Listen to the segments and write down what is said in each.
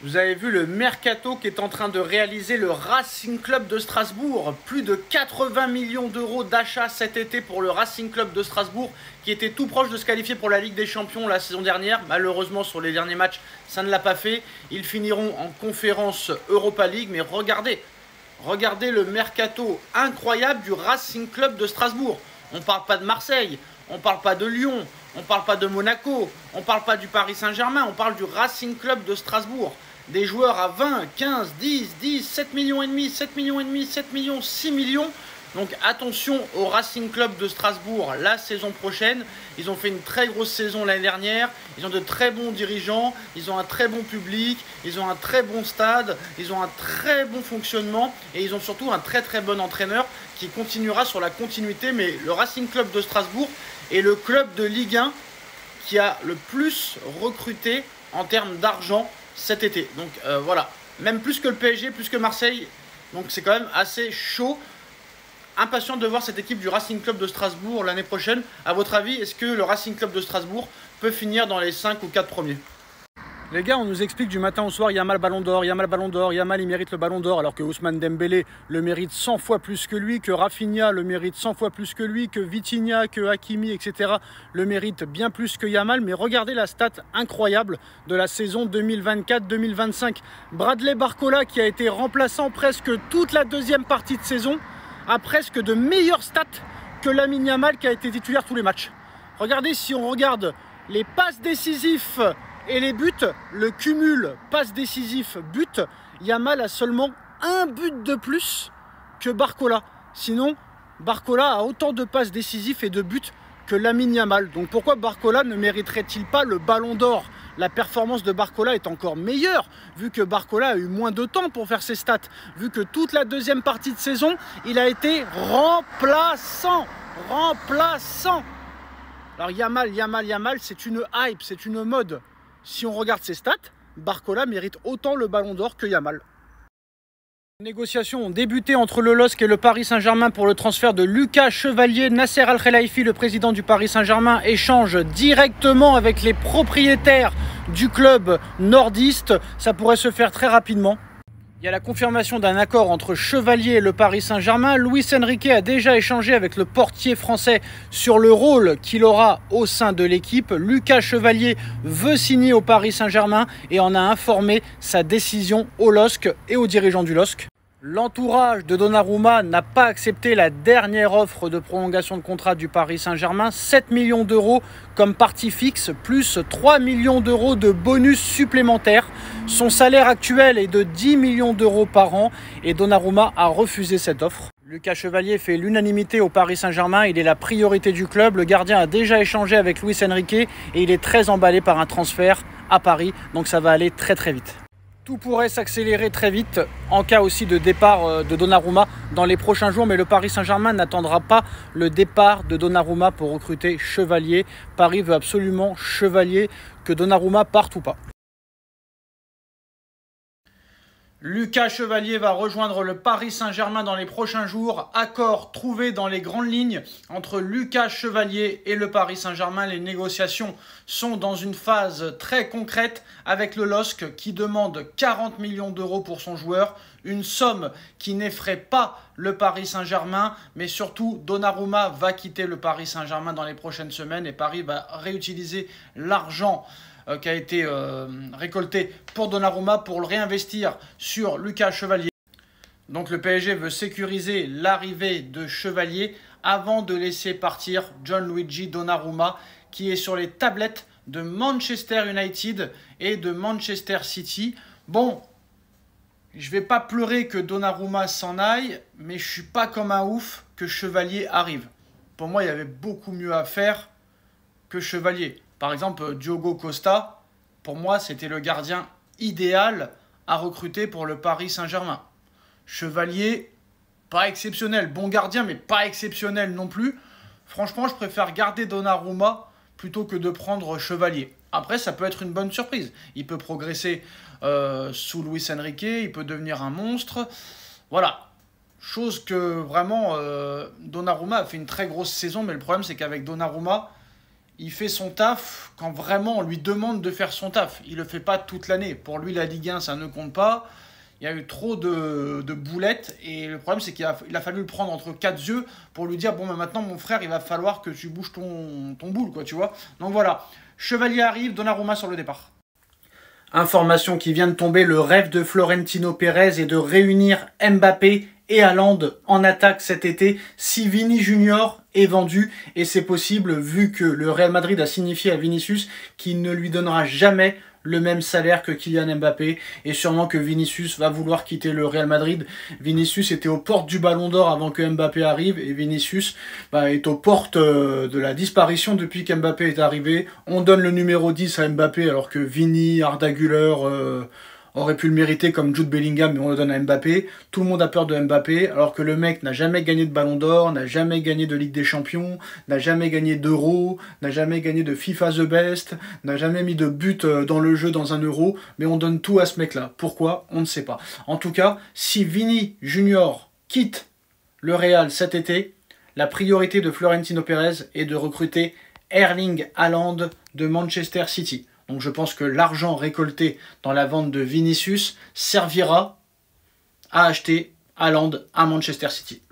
Vous avez vu le mercato qu'est en train de réaliser le Racing Club de Strasbourg. Plus de 80 millions d'euros d'achat cet été pour le Racing Club de Strasbourg, qui était tout proche de se qualifier pour la Ligue des Champions la saison dernière. Malheureusement, sur les derniers matchs, ça ne l'a pas fait. Ils finiront en conférence Europa League. Mais regardez le mercato incroyable du Racing Club de Strasbourg. On ne parle pas de Marseille, on ne parle pas de Lyon, on ne parle pas de Monaco, on ne parle pas du Paris Saint-Germain, on parle du Racing Club de Strasbourg. Des joueurs à 20, 15, 10, 7 millions et demi, 7 millions et demi, 7 millions, 6 millions. Donc attention au Racing Club de Strasbourg la saison prochaine. Ils ont fait une très grosse saison l'année dernière. Ils ont de très bons dirigeants. Ils ont un très bon public. Ils ont un très bon stade. Ils ont un très bon fonctionnement. Et ils ont surtout un très bon entraîneur qui continuera sur la continuité. Mais le Racing Club de Strasbourg est le club de Ligue 1 qui a le plus recruté en termes d'argent cet été. Donc voilà, même plus que le PSG, plus que Marseille. Donc c'est quand même assez chaud. Impatient de voir cette équipe du Racing Club de Strasbourg l'année prochaine. À votre avis, est-ce que le Racing Club de Strasbourg peut finir dans les 5 ou 4 premiers? Les gars, on nous explique du matin au soir, Yamal Ballon d'Or, Yamal Ballon d'Or, Yamal il mérite le Ballon d'Or, alors que Ousmane Dembélé le mérite 100 fois plus que lui, que Rafinha le mérite 100 fois plus que lui, que Vitinha, que Hakimi, etc. le mérite bien plus que Yamal. Mais regardez la stat incroyable de la saison 2024-2025. Bradley Barcola, qui a été remplaçant presque toute la deuxième partie de saison, a presque de meilleures stats que Lamine Yamal, qui a été titulaire tous les matchs. Regardez, si on regarde les passes décisives et les buts, le cumul passe décisif but, Yamal a seulement un but de plus que Barcola. Sinon, Barcola a autant de passes décisives et de buts que Lamine Yamal. Donc pourquoi Barcola ne mériterait-il pas le Ballon d'Or? La performance de Barcola est encore meilleure, vu que Barcola a eu moins de temps pour faire ses stats, vu que toute la deuxième partie de saison, il a été remplaçant. Alors Yamal, c'est une hype, c'est une mode. Si on regarde ses stats, Barcola mérite autant le Ballon d'Or que Yamal. Les négociations ont débuté entre le LOSC et le Paris Saint-Germain pour le transfert de Lucas Chevalier. Nasser Al-Khelaifi, le président du Paris Saint-Germain, échange directement avec les propriétaires du club nordiste. Ça pourrait se faire très rapidement. Il y a la confirmation d'un accord entre Chevalier et le Paris Saint-Germain. Luis Enrique a déjà échangé avec le portier français sur le rôle qu'il aura au sein de l'équipe. Lucas Chevalier veut signer au Paris Saint-Germain et en a informé sa décision au LOSC et aux dirigeants du LOSC. L'entourage de Donnarumma n'a pas accepté la dernière offre de prolongation de contrat du Paris Saint-Germain. 7 millions d'euros comme partie fixe, plus 3 millions d'euros de bonus supplémentaires. Son salaire actuel est de 10 millions d'euros par an et Donnarumma a refusé cette offre. Lucas Chevalier fait l'unanimité au Paris Saint-Germain. Il est la priorité du club. Le gardien a déjà échangé avec Luis Enrique et il est très emballé par un transfert à Paris. Donc ça va aller très vite. Tout pourrait s'accélérer très vite en cas aussi de départ de Donnarumma dans les prochains jours. Mais le Paris Saint-Germain n'attendra pas le départ de Donnarumma pour recruter Chevalier. Paris veut absolument Chevalier, que Donnarumma parte ou pas. Lucas Chevalier va rejoindre le Paris Saint-Germain dans les prochains jours. Accord trouvé dans les grandes lignes entre Lucas Chevalier et le Paris Saint-Germain. Les négociations sont dans une phase très concrète avec le LOSC qui demande 40 millions d'euros pour son joueur. Une somme qui n'effraie pas le Paris Saint-Germain, mais surtout Donnarumma va quitter le Paris Saint-Germain dans les prochaines semaines et Paris va réutiliser l'argent qui a été récolté pour Donnarumma pour le réinvestir sur Lucas Chevalier. Donc le PSG veut sécuriser l'arrivée de Chevalier avant de laisser partir Gianluigi Donnarumma qui est sur les tablettes de Manchester United et de Manchester City. Bon, je ne vais pas pleurer que Donnarumma s'en aille, mais je ne suis pas comme un ouf que Chevalier arrive. Pour moi, il y avait beaucoup mieux à faire que Chevalier. Par exemple, Diogo Costa, pour moi, c'était le gardien idéal à recruter pour le Paris Saint-Germain. Chevalier, pas exceptionnel. Bon gardien, mais pas exceptionnel non plus. Franchement, je préfère garder Donnarumma plutôt que de prendre Chevalier. Après, ça peut être une bonne surprise. Il peut progresser sous Luis Enrique, il peut devenir un monstre. Voilà. Chose que vraiment, Donnarumma a fait une très grosse saison, mais le problème, c'est qu'avec Donnarumma, il fait son taf quand vraiment on lui demande de faire son taf. Il ne le fait pas toute l'année. Pour lui, la Ligue 1, ça ne compte pas. Il y a eu trop de boulettes et le problème, c'est qu'il a fallu le prendre entre quatre yeux pour lui dire « Bon, bah, maintenant, mon frère, il va falloir que tu bouges ton boule, quoi, tu vois ?» Donc voilà, Chevalier arrive, Donnarumma sur le départ. Information qui vient de tomber, le rêve de Florentino Pérez est de réunir Mbappé et Haaland en attaque cet été si Vini Junior est vendu, et c'est possible vu que le Real Madrid a signifié à Vinicius qu'il ne lui donnera jamais le même salaire que Kylian Mbappé, et sûrement que Vinicius va vouloir quitter le Real Madrid. Vinicius était aux portes du Ballon d'Or avant que Mbappé arrive, et Vinicius est aux portes de la disparition depuis qu'Mbappé est arrivé. On donne le numéro 10 à Mbappé alors que Vini, Arda Güler aurait pu le mériter comme Jude Bellingham, mais on le donne à Mbappé. Tout le monde a peur de Mbappé, alors que le mec n'a jamais gagné de Ballon d'Or, n'a jamais gagné de Ligue des Champions, n'a jamais gagné d'Euro, n'a jamais gagné de FIFA The Best, n'a jamais mis de but dans le jeu dans un Euro, mais on donne tout à ce mec-là. Pourquoi? On ne sait pas. En tout cas, si Vini Junior quitte le Real cet été, la priorité de Florentino Pérez est de recruter Erling Haaland de Manchester City. Donc je pense que l'argent récolté dans la vente de Vinicius servira à acheter Haaland à Manchester City.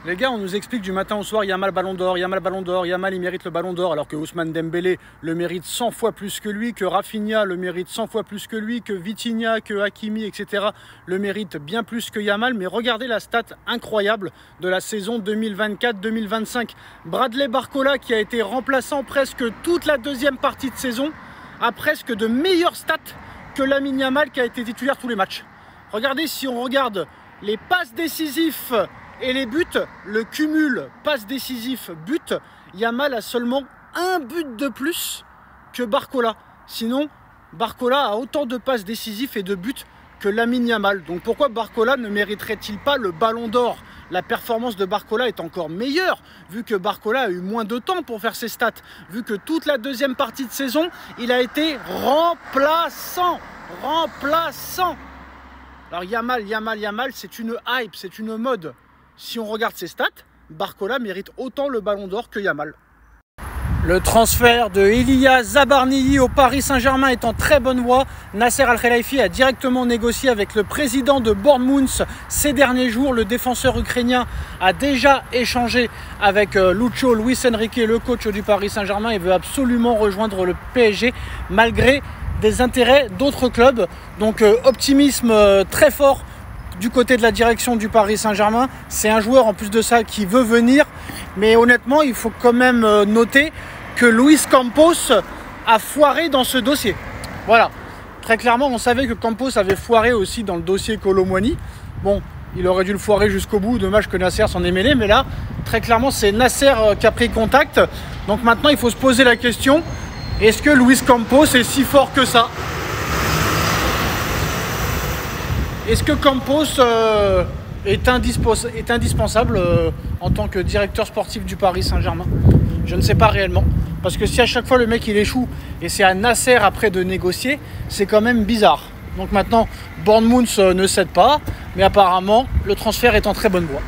Les gars, on nous explique du matin au soir, Yamal Ballon d'Or, Yamal Ballon d'Or, Yamal il mérite le Ballon d'Or, alors que Ousmane Dembélé le mérite 100 fois plus que lui, que Rafinha le mérite 100 fois plus que lui, que Vitinha, que Hakimi, etc. le mérite bien plus que Yamal. Mais regardez la stat incroyable de la saison 2024-2025. Bradley Barcola, qui a été remplaçant presque toute la deuxième partie de saison, a presque de meilleures stats que Lamine Yamal qui a été titulaire tous les matchs. Regardez, si on regarde les passes décisifs et les buts, le cumul passes décisifs but, Yamal a seulement un but de plus que Barcola. Sinon, Barcola a autant de passes décisifs et de buts que Lamine Yamal. Donc pourquoi Barcola ne mériterait-il pas le Ballon d'Or? La performance de Barcola est encore meilleure, vu que Barcola a eu moins de temps pour faire ses stats, vu que toute la deuxième partie de saison, il a été remplaçant. Alors Yamal, c'est une hype, c'est une mode. Si on regarde ses stats, Barcola mérite autant le Ballon d'Or que Yamal. Le transfert de Elia Zabarnyi au Paris Saint-Germain est en très bonne voie. Nasser Al-Khelaifi a directement négocié avec le président de Bournemouth ces derniers jours. Le défenseur ukrainien a déjà échangé avec Lucho Luis Enrique, le coach du Paris Saint-Germain, et veut absolument rejoindre le PSG malgré des intérêts d'autres clubs. Donc optimisme très fort du côté de la direction du Paris Saint-Germain. C'est un joueur en plus de ça qui veut venir, mais honnêtement il faut quand même noter que Luis Campos a foiré dans ce dossier. Voilà, très clairement on savait que Campos avait foiré aussi dans le dossier Kolo Muani. Bon, il aurait dû le foirer jusqu'au bout, dommage que Nasser s'en est mêlé, mais là très clairement c'est Nasser qui a pris contact. Donc maintenant il faut se poser la question, est-ce que Luis Campos est si fort que ça? Est-ce que Campos est indispensable en tant que directeur sportif du Paris Saint-Germain? Je ne sais pas réellement. Parce que si à chaque fois le mec il échoue et c'est à Nasser après de négocier, c'est quand même bizarre. Donc maintenant, Bournemouth ne cède pas, mais apparemment le transfert est en très bonne voie.